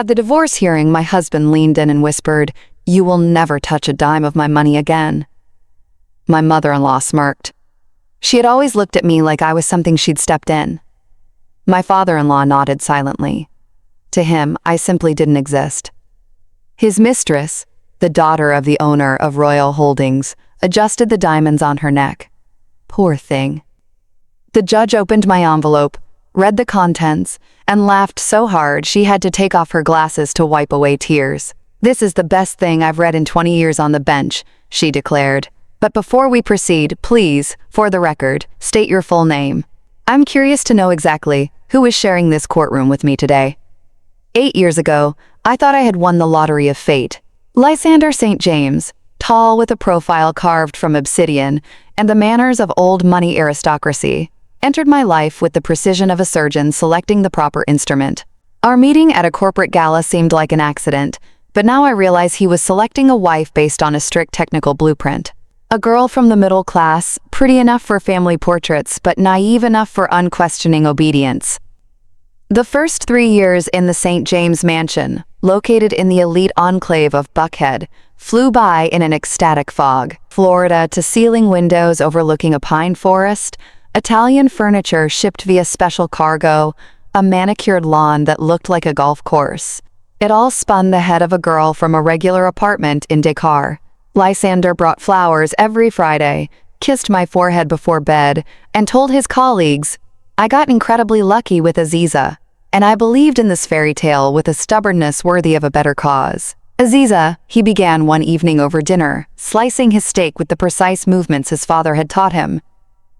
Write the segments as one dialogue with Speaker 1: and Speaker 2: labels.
Speaker 1: At the divorce hearing, my husband leaned in and whispered, "You will never touch a dime of my money again." My mother-in-law smirked. She had always looked at me like I was something she'd stepped in. My father-in-law nodded silently. To him, I simply didn't exist. His mistress, the daughter of the owner of Royal Holdings, adjusted the diamonds on her neck. Poor thing. The judge opened my envelope, read the contents, and laughed so hard she had to take off her glasses to wipe away tears. "This is the best thing I've read in 20 years on the bench," she declared. "But before we proceed, please, for the record, state your full name. I'm curious to know exactly who is sharing this courtroom with me today." 8 years ago, I thought I had won the lottery of fate. Lysander St. James, tall with a profile carved from obsidian and the manners of old money aristocracy, entered my life with the precision of a surgeon selecting the proper instrument. Our meeting at a corporate gala seemed like an accident, but now I realize he was selecting a wife based on a strict technical blueprint. A girl from the middle class, pretty enough for family portraits, but naive enough for unquestioning obedience. The first 3 years in the St. James Mansion, located in the elite enclave of Buckhead, flew by in an ecstatic fog. Florida to ceiling windows overlooking a pine forest, Italian furniture shipped via special cargo, a manicured lawn that looked like a golf course. It all spun the head of a girl from a regular apartment in Dakar. Lysander brought flowers every Friday, kissed my forehead before bed, and told his colleagues, "I got incredibly lucky with Aziza," and I believed in this fairy tale with a stubbornness worthy of a better cause. "Aziza," he began one evening over dinner, slicing his steak with the precise movements his father had taught him.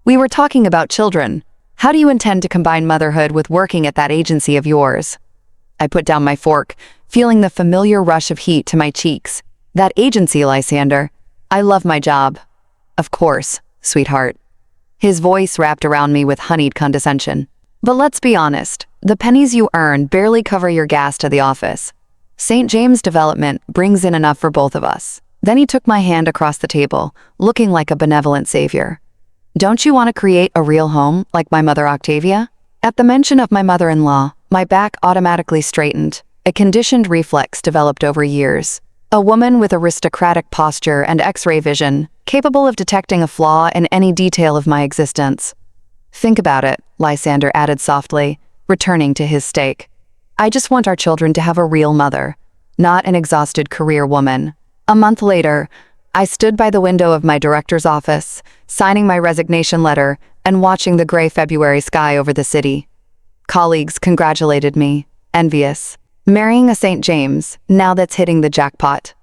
Speaker 1: "We were talking about children. How do you intend to combine motherhood with working at that agency of yours?" I put down my fork, feeling the familiar rush of heat to my cheeks. "That agency, Lysander. I love my job." "Of course, sweetheart." His voice wrapped around me with honeyed condescension. "But let's be honest, the pennies you earn barely cover your gas to the office. St. James Development brings in enough for both of us." Then he took my hand across the table, looking like a benevolent savior. "Don't you want to create a real home like my mother Octavia?" At the mention of my mother-in-law, my back automatically straightened. A conditioned reflex developed over years. A woman with aristocratic posture and X-ray vision, capable of detecting a flaw in any detail of my existence. "Think about it," Lysander added softly, returning to his steak. "I just want our children to have a real mother, not an exhausted career woman." A month later, I stood by the window of my director's office, signing my resignation letter and watching the gray February sky over the city. Colleagues congratulated me, envious. Marrying a St. James, now that's hitting the jackpot.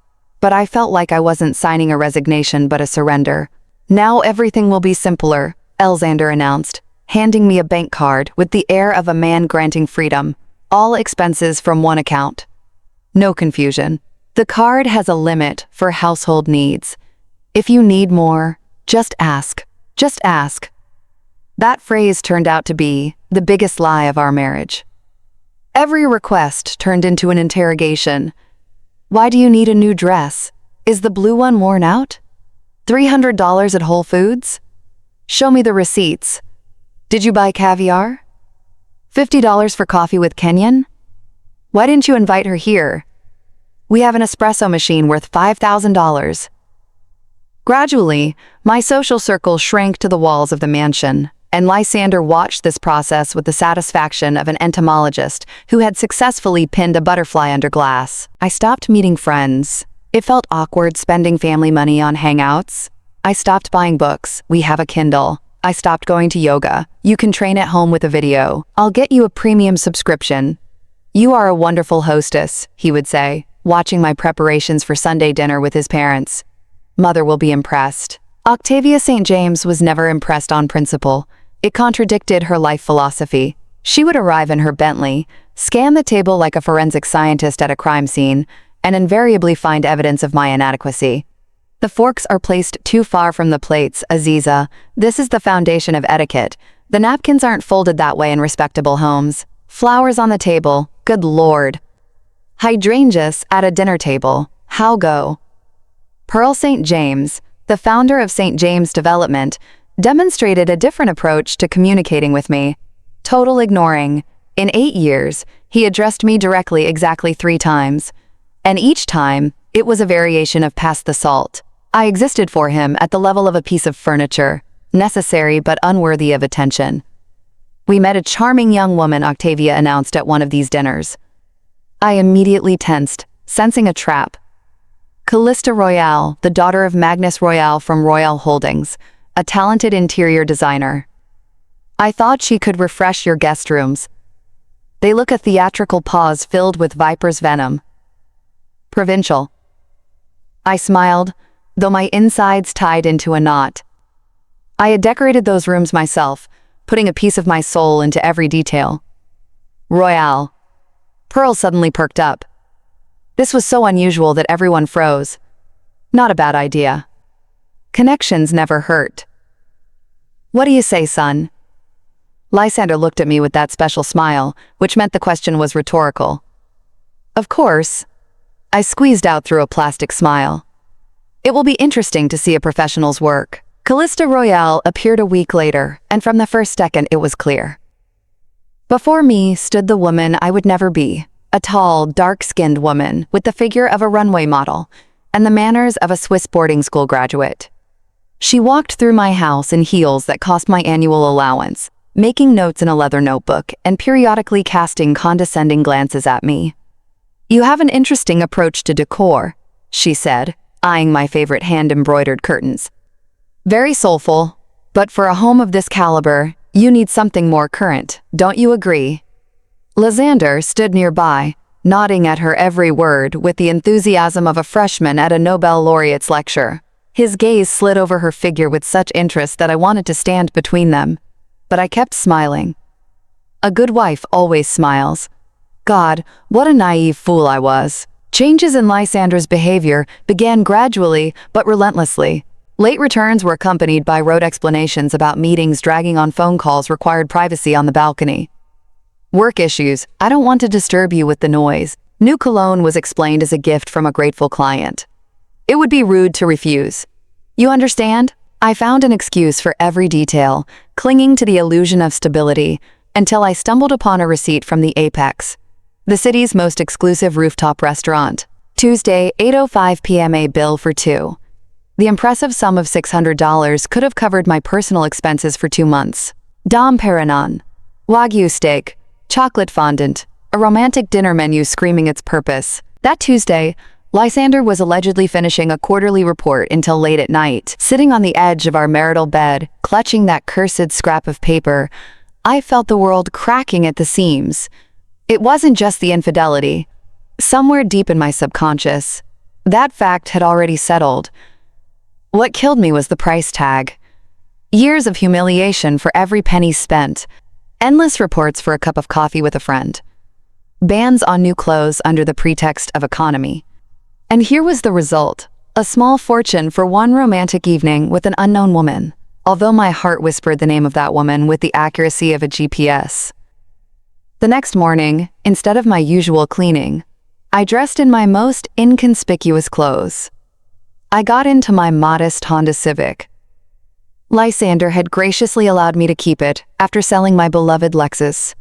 Speaker 1: But I felt like I wasn't signing a resignation but a surrender. "Now everything will be simpler," Lysander announced, handing me a bank card with the air of a man granting freedom, all expenses from one account. No confusion. The card has a limit for household needs. If you need more, just ask. Just ask. That phrase turned out to be the biggest lie of our marriage. Every request turned into an interrogation. "Why do you need a new dress? Is the blue one worn out? $300 at Whole Foods? Show me the receipts. Did you buy caviar? $50 for coffee with Kenyan? Why didn't you invite her here? We have an espresso machine worth $5,000. Gradually, my social circle shrank to the walls of the mansion, and Lysander watched this process with the satisfaction of an entomologist who had successfully pinned a butterfly under glass. I stopped meeting friends. It felt awkward spending family money on hangouts. I stopped buying books. We have a Kindle. I stopped going to yoga. You can train at home with a video. I'll get you a premium subscription. You are a wonderful hostess, he would say, watching my preparations for Sunday dinner with his parents. Mother will be impressed. Octavia St. James was never impressed on principle. It contradicted her life philosophy. She would arrive in her Bentley, scan the table like a forensic scientist at a crime scene, and invariably find evidence of my inadequacy. "The forks are placed too far from the plates, Aziza. This is the foundation of etiquette. The napkins aren't folded that way in respectable homes. Flowers on the table, good Lord. Hydrangeas at a dinner table, how go?" Pearl St. James, the founder of St. James Development, demonstrated a different approach to communicating with me. Total ignoring. In 8 years, he addressed me directly exactly 3 times. And each time, it was a variation of pass the salt. I existed for him at the level of a piece of furniture, necessary but unworthy of attention. We met a charming young woman, Octavia announced at one of these dinners. I immediately tensed, sensing a trap. Callista Royale, the daughter of Magnus Royale from Royale Holdings, a talented interior designer. I thought she could refresh your guest rooms. They look a theatrical pause filled with viper's venom. Provincial. I smiled, though my insides tied into a knot. I had decorated those rooms myself, putting a piece of my soul into every detail. Royale. Pearl suddenly perked up. This was so unusual that everyone froze. Not a bad idea. Connections never hurt. What do you say, son? Lysander looked at me with that special smile, which meant the question was rhetorical. Of course. I squeezed out through a plastic smile. It will be interesting to see a professional's work. Callista Royale appeared a week later, and from the first second it was clear. Before me stood the woman I would never be, a tall, dark-skinned woman with the figure of a runway model and the manners of a Swiss boarding school graduate. She walked through my house in heels that cost my annual allowance, making notes in a leather notebook and periodically casting condescending glances at me. You have an interesting approach to decor, she said, eyeing my favorite hand-embroidered curtains. Very soulful, but for a home of this caliber, you need something more current, don't you agree? Lysander stood nearby, nodding at her every word with the enthusiasm of a freshman at a Nobel laureate's lecture. His gaze slid over her figure with such interest that I wanted to stand between them, but I kept smiling. A good wife always smiles. God, what a naive fool I was. Changes in Lysander's behavior began gradually but relentlessly. Late returns were accompanied by rote explanations about meetings dragging on phone calls required privacy on the balcony. Work issues, I don't want to disturb you with the noise. New cologne was explained as a gift from a grateful client. It would be rude to refuse. You understand? I found an excuse for every detail, clinging to the illusion of stability, until I stumbled upon a receipt from the Apex, the city's most exclusive rooftop restaurant. Tuesday, 8:05 p.m. A bill for 2. The impressive sum of $600 could have covered my personal expenses for 2 months. Dom Perignon, Wagyu steak, chocolate fondant, a romantic dinner menu screaming its purpose. That Tuesday, Lysander was allegedly finishing a quarterly report until late at night. Sitting on the edge of our marital bed, clutching that cursed scrap of paper, I felt the world cracking at the seams. It wasn't just the infidelity. Somewhere deep in my subconscious, that fact had already settled. What killed me was the price tag. Years of humiliation for every penny spent. Endless reports for a cup of coffee with a friend. Bans on new clothes under the pretext of economy. And here was the result. A small fortune for one romantic evening with an unknown woman, although my heart whispered the name of that woman with the accuracy of a GPS. The next morning, instead of my usual cleaning, I dressed in my most inconspicuous clothes. I got into my modest Honda Civic. Lysander had graciously allowed me to keep it after selling my beloved Lexus.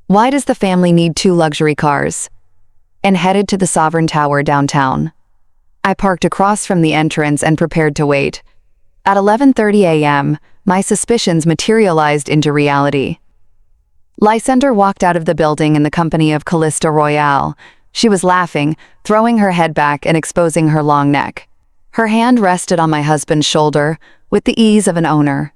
Speaker 1: Why does the family need 2 luxury cars? And headed to the Sovereign Tower downtown. I parked across from the entrance and prepared to wait. At 11:30 a.m., my suspicions materialized into reality. Lysander walked out of the building in the company of Callista Royale. She was laughing, throwing her head back and exposing her long neck. Her hand rested on my husband's shoulder with the ease of an owner.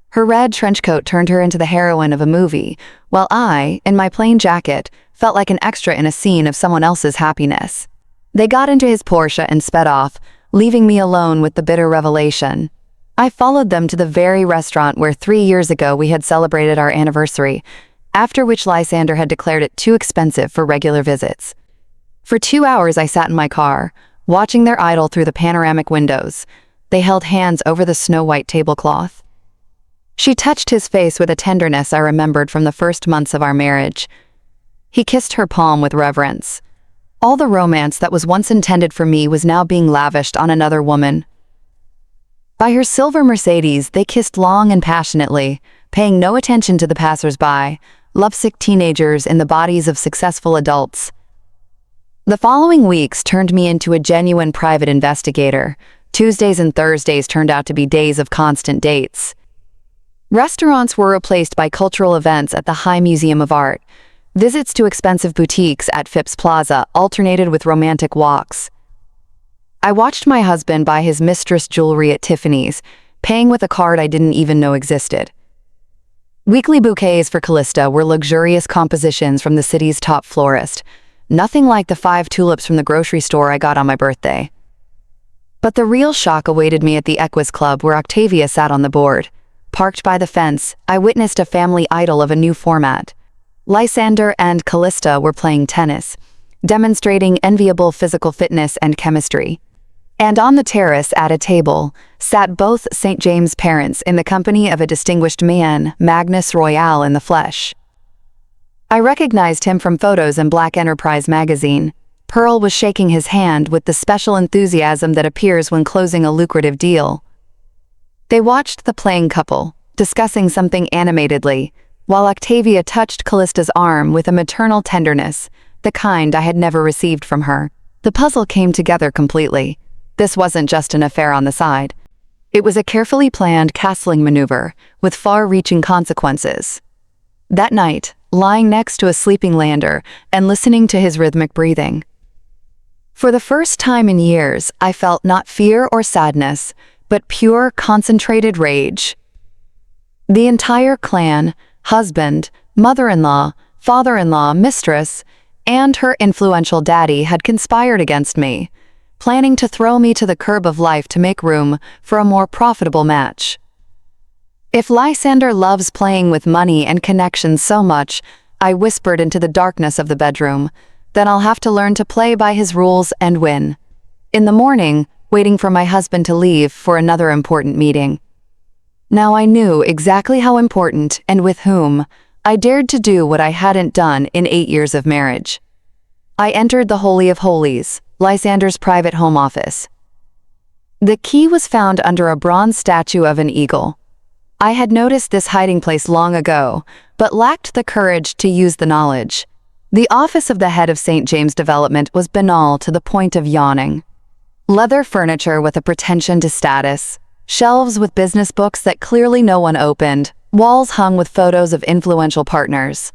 Speaker 1: Her red trench coat turned her into the heroine of a movie, while I, in my plain jacket, felt like an extra in a scene of someone else's happiness. They got into his Porsche and sped off, leaving me alone with the bitter revelation. I followed them to the very restaurant where 3 years ago we had celebrated our anniversary, after which Lysander had declared it too expensive for regular visits. For 2 hours I sat in my car, watching their idol through the panoramic windows. They held hands over the snow-white tablecloth. She touched his face with a tenderness I remembered from the first months of our marriage. He kissed her palm with reverence. All the romance that was once intended for me was now being lavished on another woman. By her silver Mercedes, they kissed long and passionately, paying no attention to the passers-by, lovesick teenagers in the bodies of successful adults. The following weeks turned me into a genuine private investigator. Tuesdays and Thursdays turned out to be days of constant dates. Restaurants were replaced by cultural events at the High Museum of Art. Visits to expensive boutiques at Phipps Plaza alternated with romantic walks. I watched my husband buy his mistress jewelry at Tiffany's, paying with a card I didn't even know existed. Weekly bouquets for Callista were luxurious compositions from the city's top florist, nothing like the 5 tulips from the grocery store I got on my birthday. But the real shock awaited me at the Equus Club, where Octavia sat on the board. Parked by the fence, I witnessed a family idol of a new format. Lysander and Callista were playing tennis, demonstrating enviable physical fitness and chemistry. And on the terrace at a table sat both St. James' parents in the company of a distinguished man, Magnus Royale in the flesh. I recognized him from photos in Black Enterprise magazine. Pearl was shaking his hand with the special enthusiasm that appears when closing a lucrative deal. They watched the playing couple, discussing something animatedly, while Octavia touched Callista's arm with a maternal tenderness, the kind I had never received from her. The puzzle came together completely. This wasn't just an affair on the side. It was a carefully planned castling maneuver with far-reaching consequences. That night, lying next to a sleeping Lander and listening to his rhythmic breathing, for the first time in years, I felt not fear or sadness, but pure, concentrated rage. The entire clan, husband, mother-in-law, father-in-law, mistress, and her influential daddy had conspired against me, planning to throw me to the curb of life to make room for a more profitable match. If Lysander loves playing with money and connections so much, I whispered into the darkness of the bedroom, then I'll have to learn to play by his rules and win. In the morning, waiting for my husband to leave for another important meeting. Now I knew exactly how important and with whom I dared to do what I hadn't done in 8 years of marriage. I entered the Holy of Holies, Lysander's private home office. The key was found under a bronze statue of an eagle. I had noticed this hiding place long ago, but lacked the courage to use the knowledge. The office of the head of St. James Development was banal to the point of yawning. Leather furniture with a pretension to status, shelves with business books that clearly no one opened, walls hung with photos of influential partners.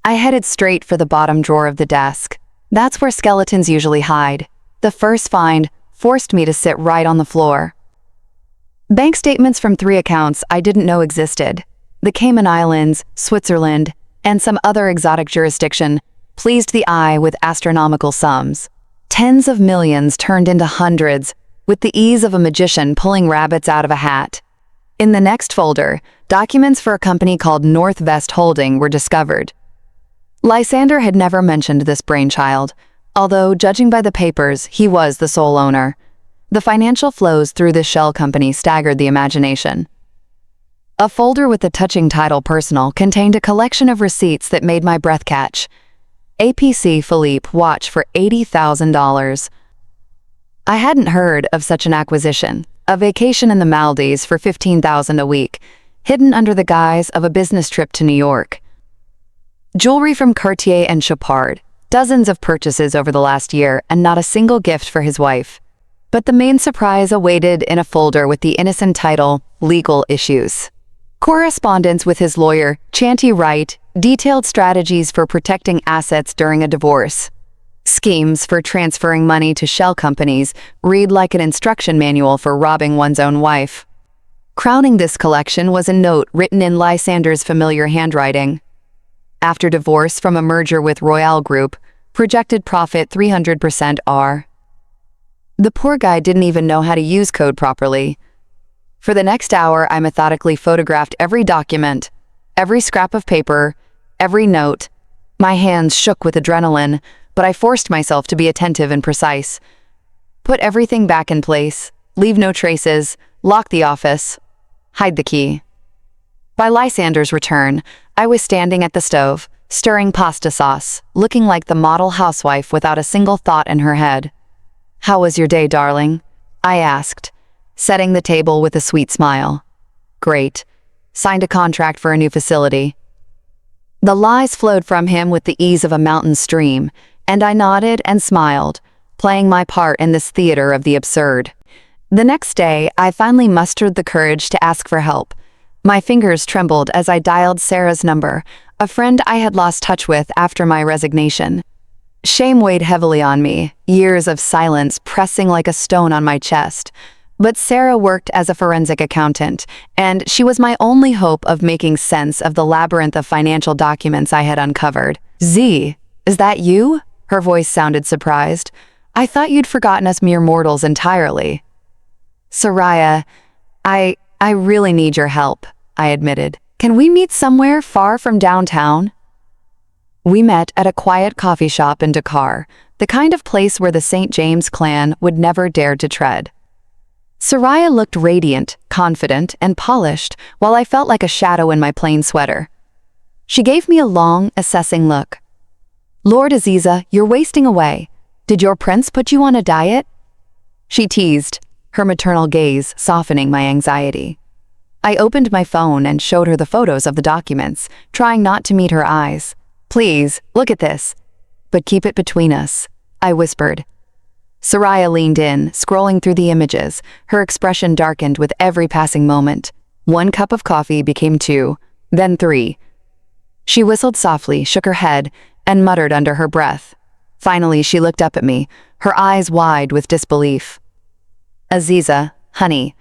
Speaker 1: I headed straight for the bottom drawer of the desk. That's where skeletons usually hide. The first find forced me to sit right on the floor. Bank statements from 3 accounts I didn't know existed. The Cayman Islands, Switzerland, and some other exotic jurisdiction pleased the eye with astronomical sums. Tens of millions turned into hundreds, with the ease of a magician pulling rabbits out of a hat. In the next folder, documents for a company called Northvest Holding were discovered. Lysander had never mentioned this brainchild, although, judging by the papers, he was the sole owner. The financial flows through this shell company staggered the imagination. A folder with the touching title Personal contained a collection of receipts that made my breath catch. APC Philippe watch for $80,000. I hadn't heard of such an acquisition, a vacation in the Maldives for $15,000 a week, hidden under the guise of a business trip to New York. Jewelry from Cartier and Chopard, dozens of purchases over the last year, and not a single gift for his wife. But the main surprise awaited in a folder with the innocent title, Legal Issues. Correspondence with his lawyer, Auntie Wright, detailed strategies for protecting assets during a divorce. Schemes for transferring money to shell companies read like an instruction manual for robbing one's own wife. Crowning this collection was a note written in Lysander's familiar handwriting. After divorce from a merger with Royale Group, projected profit 300% R. The poor guy didn't even know how to use code properly. For the next hour, I methodically photographed every document, every scrap of paper, every note. My hands shook with adrenaline, but I forced myself to be attentive and precise. Put everything back in place, leave no traces, lock the office, hide the key. By Lysander's return, I was standing at the stove, stirring pasta sauce, looking like the model housewife without a single thought in her head. "How was your day, darling?" I asked, setting the table with a sweet smile. "Great. Signed a contract for a new facility." The lies flowed from him with the ease of a mountain stream, and I nodded and smiled, playing my part in this theater of the absurd. The next day, I finally mustered the courage to ask for help. My fingers trembled as I dialed Sarah's number, a friend I had lost touch with after my resignation. Shame weighed heavily on me, years of silence pressing like a stone on my chest. But Sarah worked as a forensic accountant, and she was my only hope of making sense of the labyrinth of financial documents I had uncovered. "Z, is that you?" Her voice sounded surprised. "I thought you'd forgotten us mere mortals entirely." "Soraya, I really need your help," I admitted. "Can we meet somewhere far from downtown?" We met at a quiet coffee shop in Dakar, the kind of place where the St. James clan would never dare to tread. Soraya looked radiant, confident, and polished, while I felt like a shadow in my plain sweater. She gave me a long, assessing look. "Lord Aziza, you're wasting away. Did your prince put you on a diet?" She teased, her maternal gaze softening my anxiety. I opened my phone and showed her the photos of the documents, trying not to meet her eyes. "Please, look at this. But keep it between us," I whispered. Soraya leaned in, scrolling through the images, her expression darkened with every passing moment. 1 cup of coffee became 2, then 3. She whistled softly, shook her head, and muttered under her breath. Finally, she looked up at me, her eyes wide with disbelief. "Aziza, honey,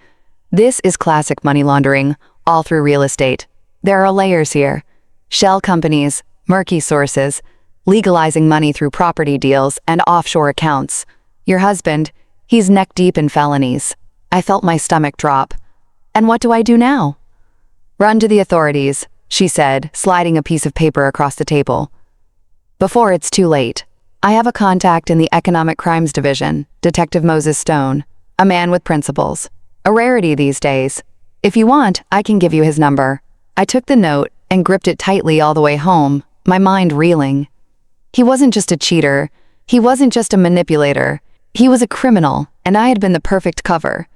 Speaker 1: this is classic money laundering, all through real estate. There are layers here. Shell companies, murky sources, legalizing money through property deals and offshore accounts. Your husband, he's neck-deep in felonies." I felt my stomach drop. "And what do I do now?" "Run to the authorities," she said, sliding a piece of paper across the table. "Before it's too late. I have a contact in the Economic Crimes Division, Detective Moses Stone, a man with principles. A rarity these days. If you want, I can give you his number." I took the note and gripped it tightly all the way home, my mind reeling. He wasn't just a cheater. He wasn't just a manipulator. He was a criminal, and I had been the perfect cover.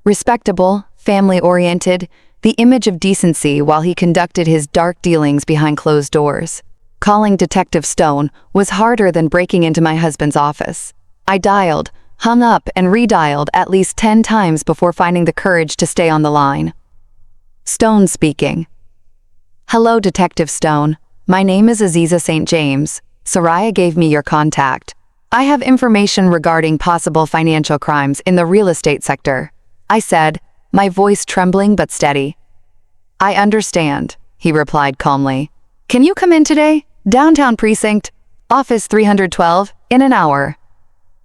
Speaker 1: Respectable, family-oriented, the image of decency while he conducted his dark dealings behind closed doors. Calling Detective Stone was harder than breaking into my husband's office. I dialed, hung up, and redialed at least 10 times before finding the courage to stay on the line. Stone speaking. "Hello, Detective Stone. My name is Aziza St. James. Soraya gave me your contact. I have information regarding possible financial crimes in the real estate sector," I said, my voice trembling but steady. "I understand," he replied calmly. "Can you come in today? Downtown precinct, office 312, in an hour."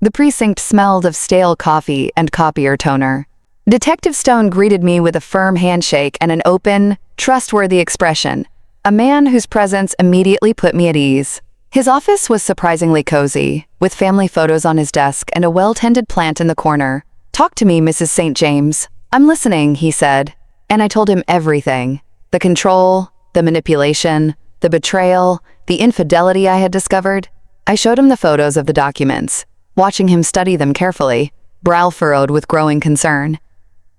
Speaker 1: The precinct smelled of stale coffee and copier toner. Detective Stone greeted me with a firm handshake and an open, trustworthy expression, a man whose presence immediately put me at ease. His office was surprisingly cozy, with family photos on his desk and a well-tended plant in the corner. "Talk to me, Mrs. St. James. I'm listening," he said, and I told him everything. The control, the manipulation, the betrayal, the infidelity I had discovered. I showed him the photos of the documents, watching him study them carefully, brow furrowed with growing concern.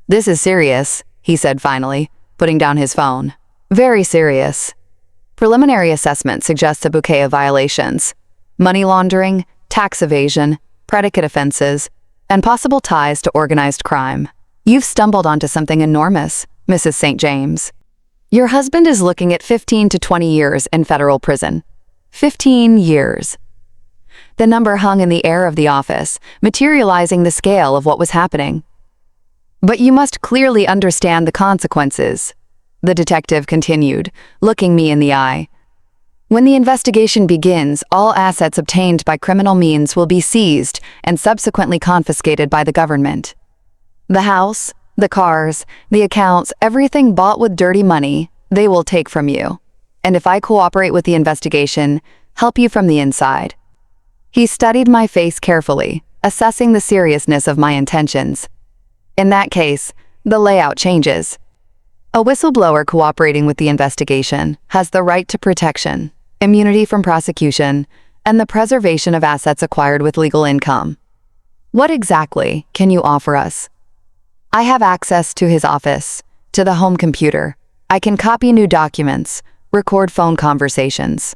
Speaker 1: "This is serious," he said finally, putting down his phone. "Very serious. Preliminary assessment suggests a bouquet of violations: money laundering, tax evasion, predicate offenses, and possible ties to organized crime. You've stumbled onto something enormous, Mrs. St. James. Your husband is looking at 15 to 20 years in federal prison. 15 years. The number hung in the air of the office, materializing the scale of what was happening. "But you must clearly understand the consequences," the detective continued, looking me in the eye. "When the investigation begins, all assets obtained by criminal means will be seized and subsequently confiscated by the government. The house, the cars, the accounts, everything bought with dirty money, they will take from you. And if I cooperate with the investigation, help you from the inside." He studied my face carefully, assessing the seriousness of my intentions. "In that case, the layout changes. A whistleblower cooperating with the investigation has the right to protection, immunity from prosecution, and the preservation of assets acquired with legal income. What exactly can you offer us?" "I have access to his office, to the home computer. I can copy new documents, record phone conversations.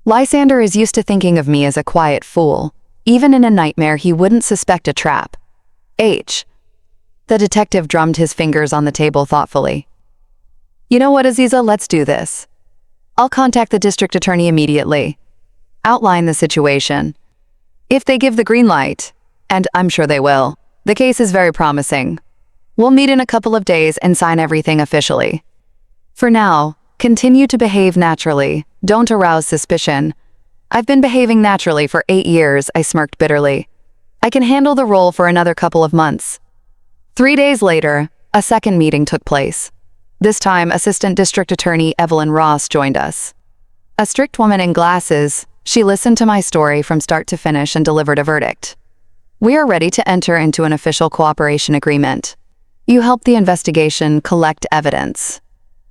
Speaker 1: Lysander is used to thinking of me as a quiet fool. Even in a nightmare, he wouldn't suspect a trap. H. The detective drummed his fingers on the table thoughtfully. You know what, Aziza, let's do this. I'll contact the district attorney immediately. Outline the situation. If they give the green light, and I'm sure they will, the case is very promising. We'll meet in a couple of days and sign everything officially. For now, continue to behave naturally. Don't arouse suspicion. I've been behaving naturally for 8 years, I smirked bitterly. I can handle the role for another couple of months. 3 days later, a second meeting took place. This time, Assistant District Attorney Evelyn Ross joined us. A strict woman in glasses, she listened to my story from start to finish and delivered a verdict. We are ready to enter into an official cooperation agreement. You help the investigation collect evidence.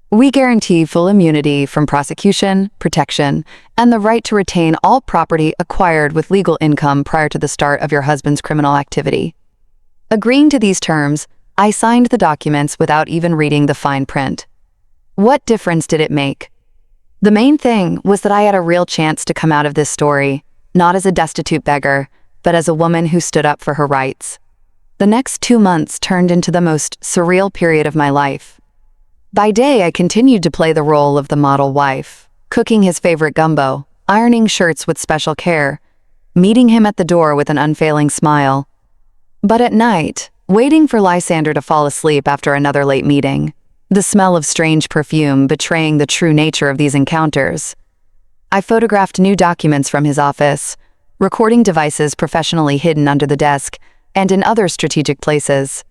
Speaker 1: We guarantee full immunity from prosecution, protection, and the right to retain all property acquired with legal income prior to the start of your husband's criminal activity. Agreeing to these terms, I signed the documents without even reading the fine print. What difference did it make? The main thing was that I had a real chance to come out of this story, not as a destitute beggar, but as a woman who stood up for her rights. The next 2 months turned into the most surreal period of my life. By day, I continued to play the role of the model wife, cooking his favorite gumbo, ironing shirts with special care, meeting him at the door with an unfailing smile. But at night, waiting for Lysander to fall asleep after another late meeting, the smell of strange perfume betraying the true nature of these encounters. I photographed new documents from his office, recording devices professionally hidden under the desk and in other strategic places.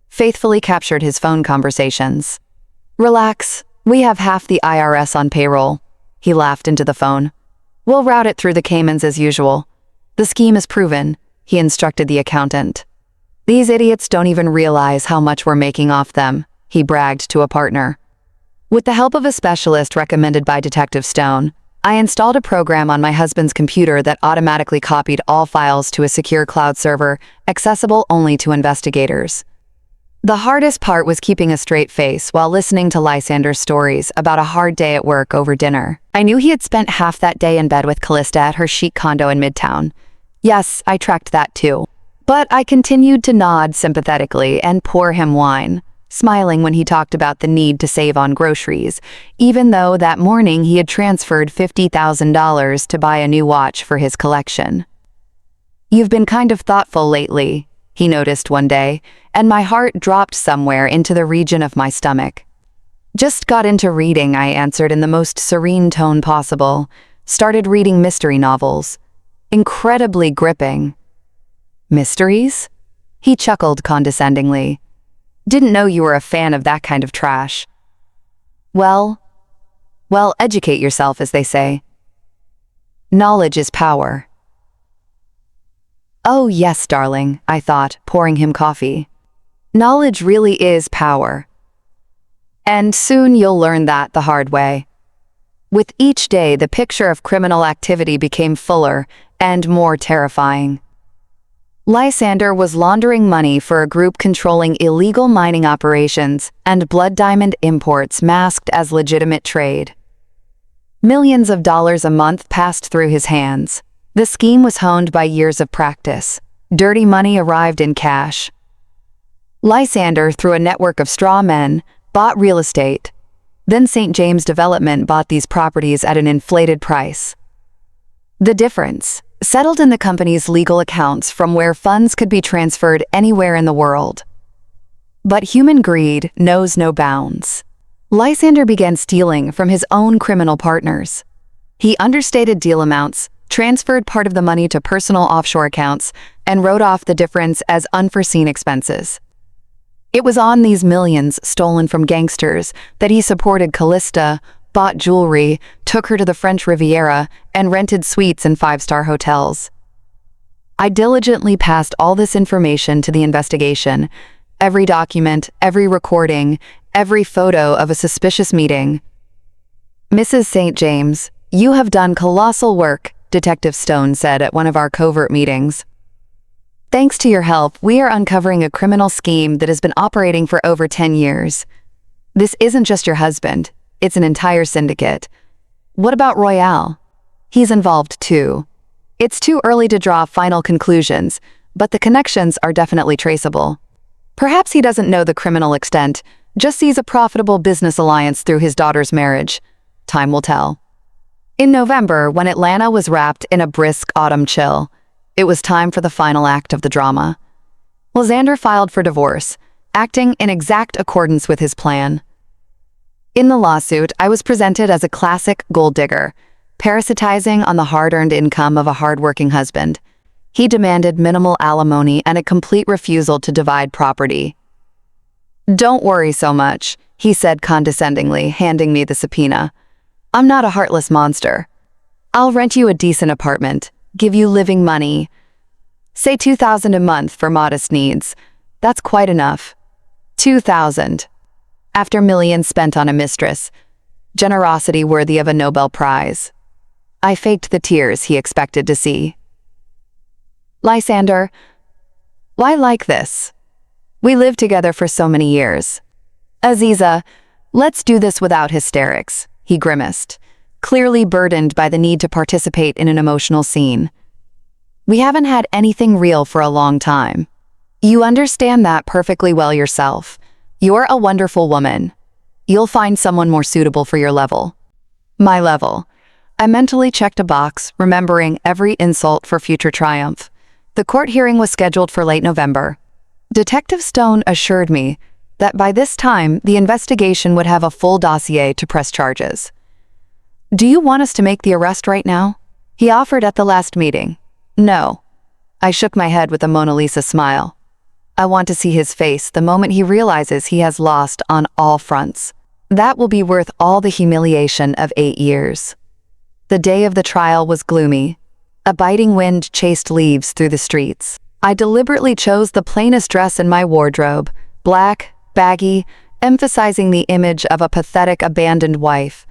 Speaker 1: Faithfully captured his phone conversations. Relax, we have half the IRS on payroll. He laughed into the phone. We'll route it through the Caymans as usual. The scheme is proven, he instructed the accountant. These idiots don't even realize how much we're making off them, he bragged to a partner. With the help of a specialist recommended by Detective Stone, I installed a program on my husband's computer that automatically copied all files to a secure cloud server, accessible only to investigators. The hardest part was keeping a straight face while listening to Lysander's stories about a hard day at work over dinner. I knew he had spent half that day in bed with Callista at her chic condo in Midtown. Yes, I tracked that too. But I continued to nod sympathetically and pour him wine, smiling when he talked about the need to save on groceries, even though that morning he had transferred $50,000 to buy a new watch for his collection. You've been kind of thoughtful lately, he noticed one day, and my heart dropped somewhere into the region of my stomach. Just got into reading, I answered in the most serene tone possible. Started reading mystery novels. Incredibly gripping. Mysteries? He chuckled condescendingly. Didn't know you were a fan of that kind of trash. Well, educate yourself, as they say. Knowledge is power. Oh yes, darling, I thought, pouring him coffee. Knowledge really is power. And soon you'll learn that the hard way. With each day, the picture of criminal activity became fuller and more terrifying. Lysander was laundering money for a group controlling illegal mining operations and blood diamond imports masked as legitimate trade. Millions of dollars a month passed through his hands. The scheme was honed by years of practice. Dirty money arrived in cash. Lysander, through a network of straw men, bought real estate. Then St. James Development bought these properties at an inflated price. The difference settled in the company's legal accounts from where funds could be transferred anywhere in the world. But human greed knows no bounds. Lysander began stealing from his own criminal partners. He understated deal amounts, transferred part of the money to personal offshore accounts, and wrote off the difference as unforeseen expenses. It was on these millions stolen from gangsters that he supported Callista, bought jewelry, took her to the French Riviera, and rented suites in five-star hotels. I diligently passed all this information to the investigation, every document, every recording, every photo of a suspicious meeting. Mrs. St. James, you have done colossal work, Detective Stone said at one of our covert meetings. Thanks to your help, we are uncovering a criminal scheme that has been operating for over 10 years. This isn't just your husband. It's an entire syndicate. What about Royale? He's involved too. It's too early to draw final conclusions, but the connections are definitely traceable. Perhaps he doesn't know the criminal extent, just sees a profitable business alliance through his daughter's marriage. Time will tell. In November, when Atlanta was wrapped in a brisk autumn chill, it was time for the final act of the drama. Lysander filed for divorce, acting in exact accordance with his plan. In the lawsuit, I was presented as a classic gold digger, parasitizing on the hard-earned income of a hard-working husband. He demanded minimal alimony and a complete refusal to divide property. "Don't worry so much," he said condescendingly, handing me the subpoena. "I'm not a heartless monster. I'll rent you a decent apartment, give you living money. Say $2,000 a month for modest needs. That's quite enough. $2,000. After millions spent on a mistress. Generosity worthy of a Nobel Prize." I faked the tears he expected to see. "Lysander, why like this? We lived together for so many years. Aziza, let's do this without hysterics," he grimaced, clearly burdened by the need to participate in an emotional scene. "We haven't had anything real for a long time. You understand that perfectly well yourself. You're a wonderful woman. You'll find someone more suitable for your level." My level. I mentally checked a box, remembering every insult for future triumph. The court hearing was scheduled for late November. Detective Stone assured me that by this time, the investigation would have a full dossier to press charges. "Do you want us to make the arrest right now?" he offered at the last meeting. "No." I shook my head with a Mona Lisa smile. I want to see his face the moment he realizes he has lost on all fronts. That will be worth all the humiliation of 8 years. The day of the trial was gloomy. A biting wind chased leaves through the streets. I deliberately chose the plainest dress in my wardrobe, black, baggy, emphasizing the image of a pathetic abandoned wife.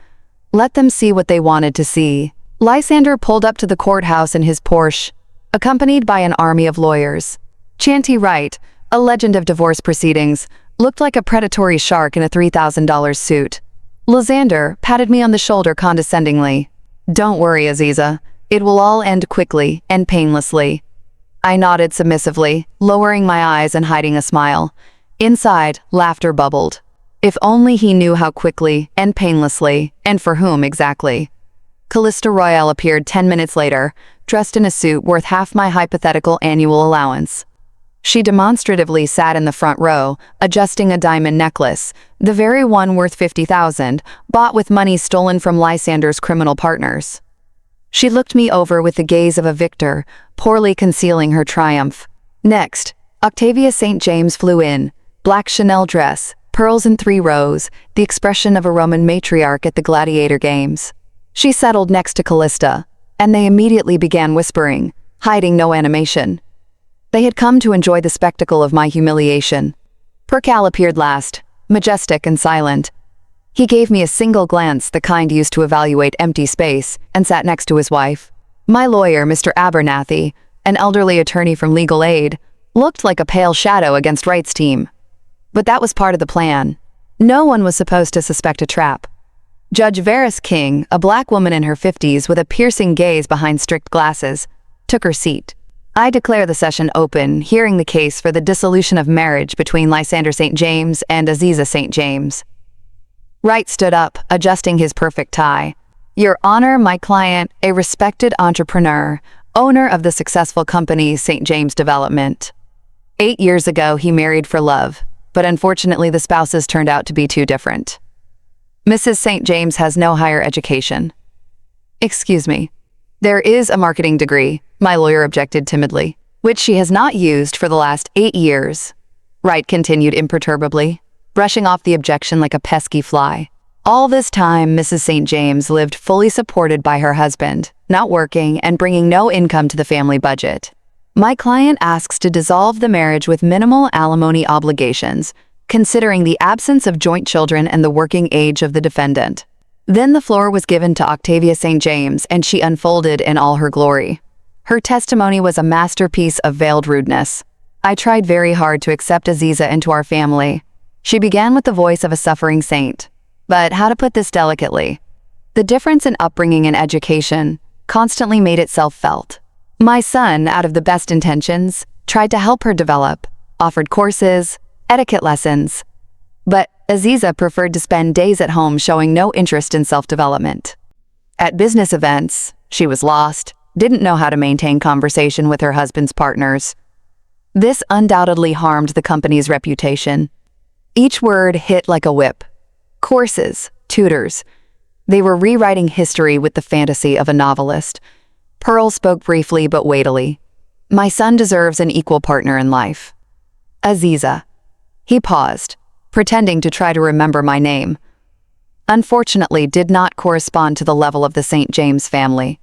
Speaker 1: Let them see what they wanted to see. Lysander pulled up to the courthouse in his Porsche, accompanied by an army of lawyers. Chanty Wright, a legend of divorce proceedings, looked like a predatory shark in a $3,000 suit. Lysander patted me on the shoulder condescendingly. "Don't worry, Aziza. It will all end quickly and painlessly." I nodded submissively, lowering my eyes and hiding a smile. Inside, laughter bubbled. If only he knew how quickly and painlessly, and for whom exactly. Callista Royale appeared 10 minutes later, dressed in a suit worth half my hypothetical annual allowance. She demonstratively sat in the front row, adjusting a diamond necklace, the very one worth $50,000, bought with money stolen from Lysander's criminal partners. She looked me over with the gaze of a victor, poorly concealing her triumph. Next, Octavia St. James flew in, black Chanel dress, pearls in 3 rows, the expression of a Roman matriarch at the gladiator games. She settled next to Callista, and they immediately began whispering, hiding no animation. They had come to enjoy the spectacle of my humiliation. Percal appeared last, majestic and silent. He gave me a single glance, the kind used to evaluate empty space, and sat next to his wife. My lawyer, Mr. Abernathy, an elderly attorney from legal aid, looked like a pale shadow against Wright's team. But that was part of the plan. No one was supposed to suspect a trap. Judge Varys King, a black woman in her 50s with a piercing gaze behind strict glasses, took her seat. I declare the session open, hearing the case for the dissolution of marriage between Lysander St. James and Aziza St. James. Wright stood up, adjusting his perfect tie. "Your Honor, my client, a respected entrepreneur, owner of the successful company St. James Development. 8 years ago, he married for love, but unfortunately the spouses turned out to be too different. Mrs. St. James has no higher education." "Excuse me. There is a marketing degree," my lawyer objected timidly, "which she has not used for the last 8 years. Wright continued imperturbably, brushing off the objection like a pesky fly. All this time, Mrs. St. James lived fully supported by her husband, not working and bringing no income to the family budget. My client asks to dissolve the marriage with minimal alimony obligations, considering the absence of joint children and the working age of the defendant. Then the floor was given to Octavia St. James, and she unfolded in all her glory. Her testimony was a masterpiece of veiled rudeness. I tried very hard to accept Aziza into our family. She began with the voice of a suffering saint. But how to put this delicately? The difference in upbringing and education constantly made itself felt. My son, out of the best intentions, tried to help her develop, offered courses, etiquette lessons. But Aziza preferred to spend days at home showing no interest in self-development. At business events, she was lost, didn't know how to maintain conversation with her husband's partners. This undoubtedly harmed the company's reputation. Each word hit like a whip. Courses, tutors. They were rewriting history with the fantasy of a novelist. Pearl spoke briefly but weightily. My son deserves an equal partner in life. Aziza. He paused, pretending to try to remember my name. Unfortunately, did not correspond to the level of the St. James family.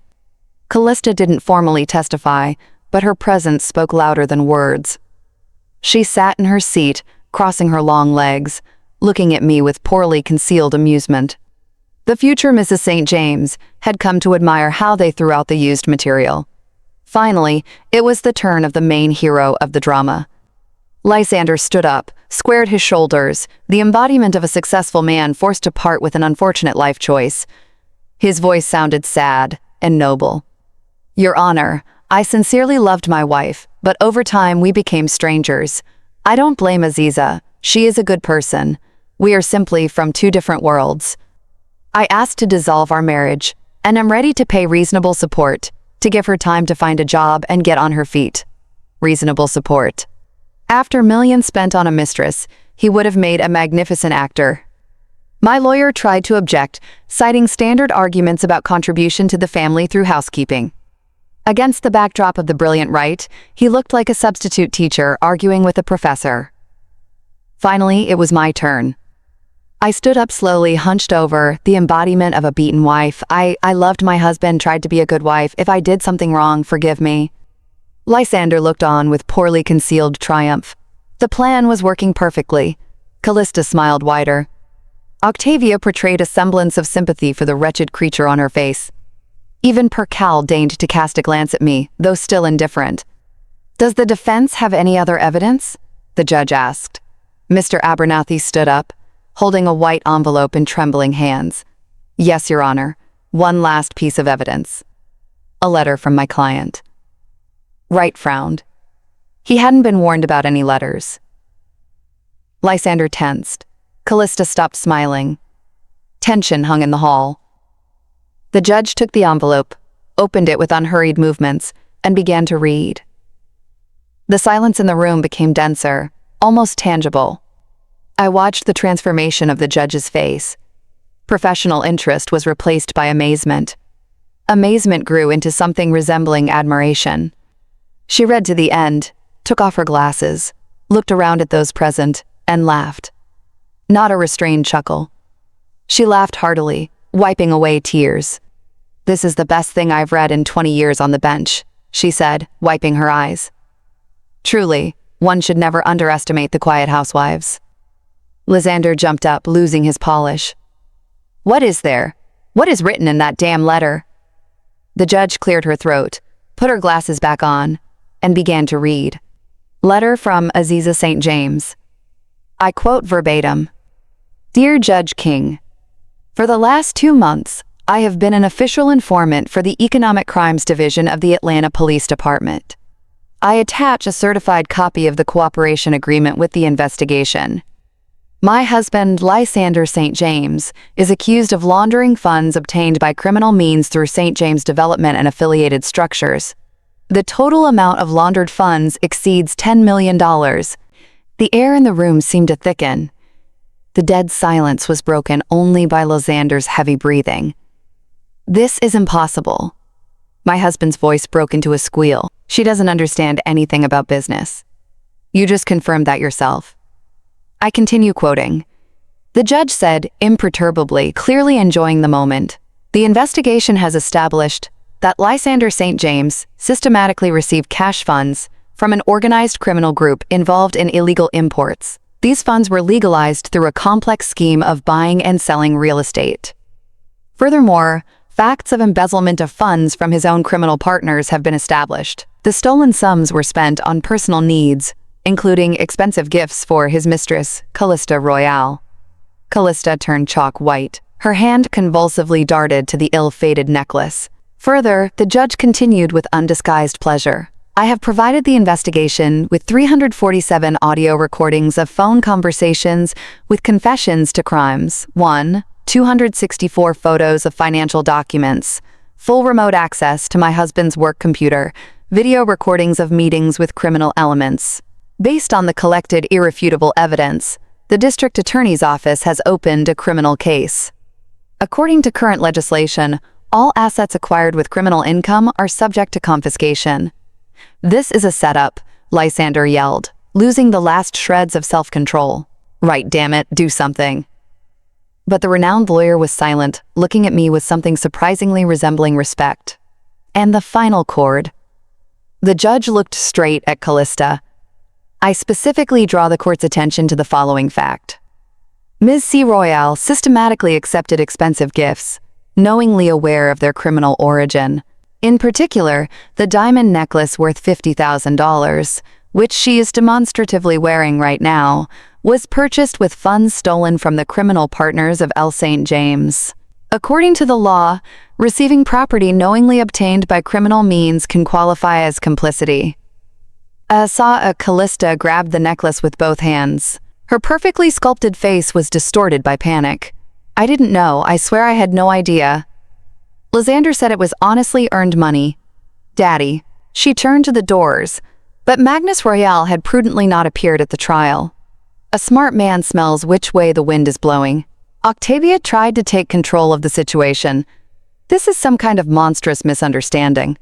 Speaker 1: Callista didn't formally testify, but her presence spoke louder than words. She sat in her seat, crossing her long legs, looking at me with poorly concealed amusement. The future Mrs. St. James had come to admire how they threw out the used material. Finally, it was the turn of the main hero of the drama. Lysander stood up, squared his shoulders, the embodiment of a successful man forced to part with an unfortunate life choice. His voice sounded sad and noble. Your Honor, I sincerely loved my wife, but over time we became strangers. I don't blame Aziza. She is a good person. We are simply from two different worlds. I asked to dissolve our marriage, and am ready to pay reasonable support, to give her time to find a job and get on her feet. Reasonable support. After millions spent on a mistress, he would have made a magnificent actor. My lawyer tried to object, citing standard arguments about contribution to the family through housekeeping. Against the backdrop of the brilliant right, he looked like a substitute teacher arguing with a professor. Finally, it was my turn. I stood up slowly, hunched over, the embodiment of a beaten wife. I loved my husband, tried to be a good wife. If I did something wrong, forgive me. Lysander looked on with poorly concealed triumph. The plan was working perfectly. Callista smiled wider. Octavia portrayed a semblance of sympathy for the wretched creature on her face. Even Percal deigned to cast a glance at me, though still indifferent. Does the defense have any other evidence? The judge asked. Mr. Abernathy stood up, holding a white envelope in trembling hands. Yes, Your Honor. One last piece of evidence. A letter from my client. Wright frowned. He hadn't been warned about any letters. Lysander tensed. Callista stopped smiling. Tension hung in the hall. The judge took the envelope, opened it with unhurried movements, and began to read. The silence in the room became denser, almost tangible. I watched the transformation of the judge's face. Professional interest was replaced by amazement. Amazement grew into something resembling admiration. She read to the end, took off her glasses, looked around at those present, and laughed. Not a restrained chuckle. She laughed heartily, wiping away tears. This is the best thing I've read in 20 years on the bench, she said, wiping her eyes. Truly, one should never underestimate the quiet housewives. Lysander jumped up, losing his polish. What is there? What is written in that damn letter? The judge cleared her throat, put her glasses back on, and began to read. Letter from Aziza St. James. I quote verbatim. Dear Judge King, for the last 2 months, I have been an official informant for the Economic Crimes Division of the Atlanta Police Department. I attach a certified copy of the cooperation agreement with the investigation. My husband, Lysander St. James, is accused of laundering funds obtained by criminal means through St. James Development and affiliated structures. The total amount of laundered funds exceeds $10 million. The air in the room seemed to thicken. The dead silence was broken only by Lysander's heavy breathing. This is impossible. My husband's voice broke into a squeal. She doesn't understand anything about business. You just confirmed that yourself. I continue quoting. The judge said, imperturbably, clearly enjoying the moment, the investigation has established that Lysander St. James systematically received cash funds from an organized criminal group involved in illegal imports. These funds were legalized through a complex scheme of buying and selling real estate. Furthermore, facts of embezzlement of funds from his own criminal partners have been established. The stolen sums were spent on personal needs, including expensive gifts for his mistress, Callista Royale. Callista turned chalk white. Her hand convulsively darted to the ill-fated necklace. Further, the judge continued with undisguised pleasure. I have provided the investigation with 347 audio recordings of phone conversations with confessions to crimes. 1. 264 photos of financial documents. Full remote access to my husband's work computer. Video recordings of meetings with criminal elements. Based on the collected irrefutable evidence, the district attorney's office has opened a criminal case. According to current legislation, all assets acquired with criminal income are subject to confiscation. This is a setup, Lysander yelled, losing the last shreds of self-control. Right, damn it, do something. But the renowned lawyer was silent, looking at me with something surprisingly resembling respect. And the final chord. The judge looked straight at Callista. I specifically draw the court's attention to the following fact. Ms. C. Royale systematically accepted expensive gifts, knowingly aware of their criminal origin. In particular, the diamond necklace worth $50,000, which she is demonstratively wearing right now, was purchased with funds stolen from the criminal partners of L. St. James. According to the law, receiving property knowingly obtained by criminal means can qualify as complicity. I saw Callista grab the necklace with both hands. Her perfectly sculpted face was distorted by panic. I didn't know, I swear I had no idea. Lysander said it was honestly earned money. Daddy. She turned to the doors, but Magnus Royale had prudently not appeared at the trial. A smart man smells which way the wind is blowing. Octavia tried to take control of the situation. This is some kind of monstrous misunderstanding.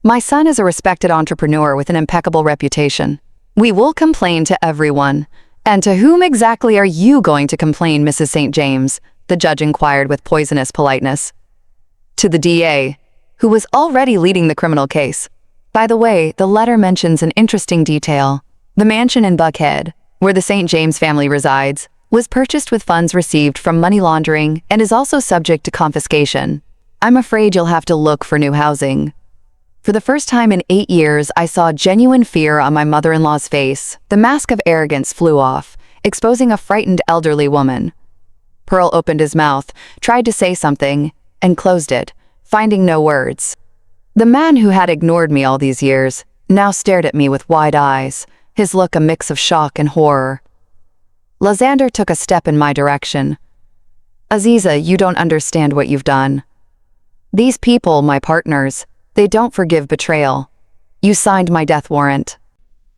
Speaker 1: My son is a respected entrepreneur with an impeccable reputation. We will complain to everyone. And to whom exactly are you going to complain, Mrs. St. James? The judge inquired with poisonous politeness. To the DA, who was already leading the criminal case. By the way, the letter mentions an interesting detail. The mansion in Buckhead, where the St. James family resides, was purchased with funds received from money laundering and is also subject to confiscation. I'm afraid you'll have to look for new housing. For the first time in 8 years, I saw genuine fear on my mother-in-law's face. The mask of arrogance flew off, exposing a frightened elderly woman. Pearl opened his mouth, tried to say something, and closed it, finding no words. The man who had ignored me all these years now stared at me with wide eyes, his look a mix of shock and horror. Lysander took a step in my direction. Aziza, you don't understand what you've done. These people, my partners, they don't forgive betrayal. You signed my death warrant.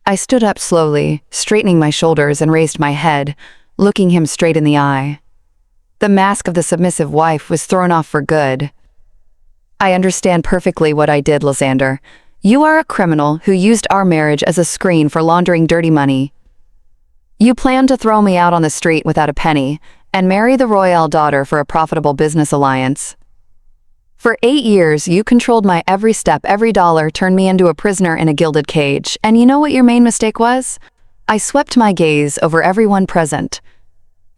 Speaker 1: I stood up slowly, straightening my shoulders and raised my head, looking him straight in the eye. The mask of the submissive wife was thrown off for good. I understand perfectly what I did, Lysander. You are a criminal who used our marriage as a screen for laundering dirty money. You planned to throw me out on the street without a penny and marry the royal daughter for a profitable business alliance. For 8 years, you controlled my every step, every dollar, turned me into a prisoner in a gilded cage. And you know what your main mistake was? I swept my gaze over everyone present.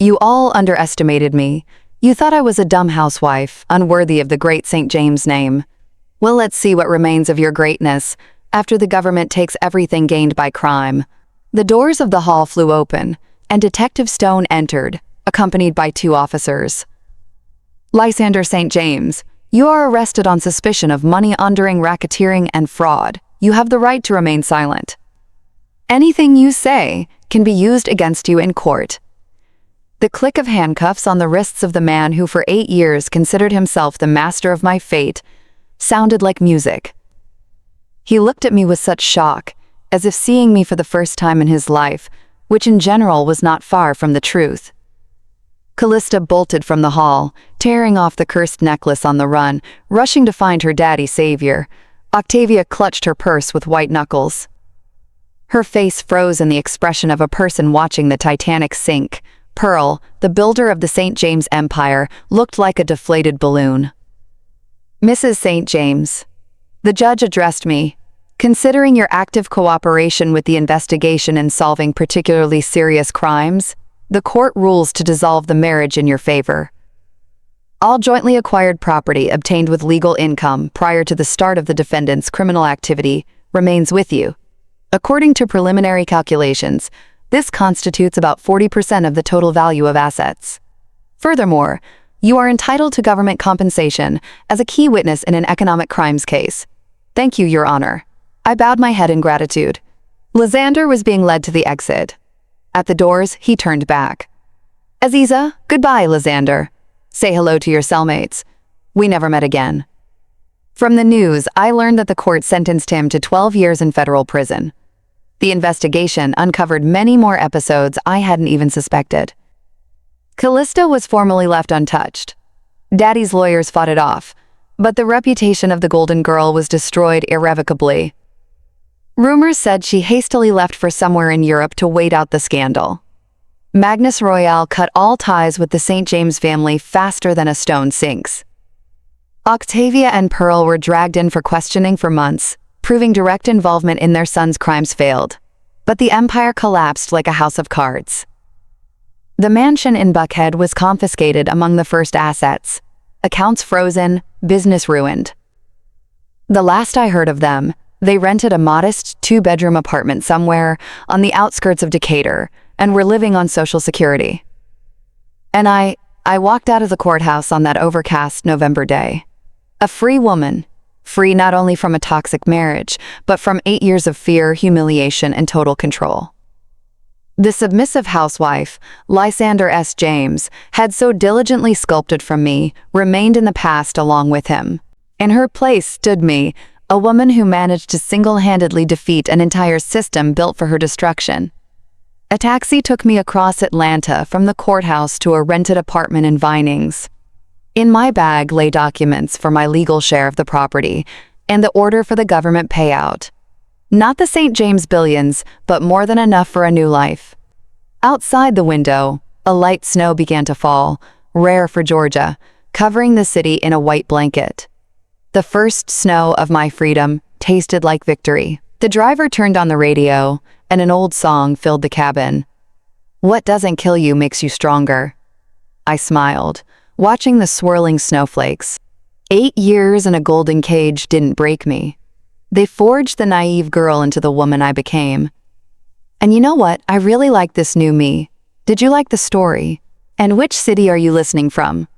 Speaker 1: You all underestimated me. You thought I was a dumb housewife, unworthy of the great St. James name. Well, let's see what remains of your greatness after the government takes everything gained by crime. The doors of the hall flew open, and Detective Stone entered, accompanied by 2 officers. Lysander St. James, you are arrested on suspicion of money laundering, racketeering, and fraud. You have the right to remain silent. Anything you say can be used against you in court. The click of handcuffs on the wrists of the man who for 8 years considered himself the master of my fate sounded like music. He looked at me with such shock, as if seeing me for the first time in his life, which in general was not far from the truth. Callista bolted from the hall, tearing off the cursed necklace on the run, rushing to find her daddy savior. Octavia clutched her purse with white knuckles. Her face froze in the expression of a person watching the Titanic sink. Pearl, the builder of the St. James Empire, looked like a deflated balloon. Mrs. St. James, the judge addressed me. Considering your active cooperation with the investigation in solving particularly serious crimes, the court rules to dissolve the marriage in your favor. All jointly acquired property obtained with legal income prior to the start of the defendant's criminal activity remains with you. According to preliminary calculations, this constitutes about 40% of the total value of assets. Furthermore, you are entitled to government compensation as a key witness in an economic crimes case. Thank you, Your Honor. I bowed my head in gratitude. Lysander was being led to the exit. At the doors, he turned back. Aziza, goodbye, Lysander. Say hello to your cellmates. We never met again. From the news, I learned that the court sentenced him to 12 years in federal prison. The investigation uncovered many more episodes I hadn't even suspected. Callista was formally left untouched. Daddy's lawyers fought it off, but the reputation of the Golden Girl was destroyed irrevocably. Rumors said she hastily left for somewhere in Europe to wait out the scandal. Magnus Royal cut all ties with the St. James family faster than a stone sinks. Octavia and Pearl were dragged in for questioning for months, proving direct involvement in their son's crimes failed. But the empire collapsed like a house of cards. The mansion in Buckhead was confiscated among the first assets. Accounts frozen, business ruined. The last I heard of them, they rented a modest 2-bedroom apartment somewhere on the outskirts of Decatur and were living on Social Security. And I walked out of the courthouse on that overcast November day. A free woman, free not only from a toxic marriage, but from 8 years of fear, humiliation, and total control. The submissive housewife, Lysander S. James, had so diligently sculpted from me, remained in the past along with him. In her place stood me, a woman who managed to single-handedly defeat an entire system built for her destruction. A taxi took me across Atlanta from the courthouse to a rented apartment in Vinings. In my bag lay documents for my legal share of the property and the order for the government payout. Not the St. James billions, but more than enough for a new life. Outside the window, a light snow began to fall, rare for Georgia, covering the city in a white blanket. The first snow of my freedom tasted like victory. The driver turned on the radio, and an old song filled the cabin. What doesn't kill you makes you stronger. I smiled, watching the swirling snowflakes. 8 years in a golden cage didn't break me. They forged the naive girl into the woman I became. And you know what? I really like this new me. Did you like the story? And which city are you listening from?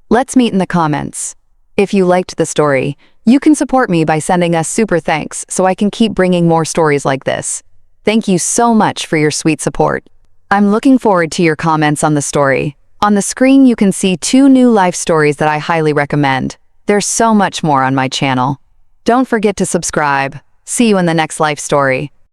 Speaker 1: Let's meet in the comments. If you liked the story, you can support me by sending us super thanks so I can keep bringing more stories like this. Thank you so much for your sweet support. I'm looking forward to your comments on the story. On the screen, you can see 2 new life stories that I highly recommend. There's so much more on my channel. Don't forget to subscribe. See you in the next life story.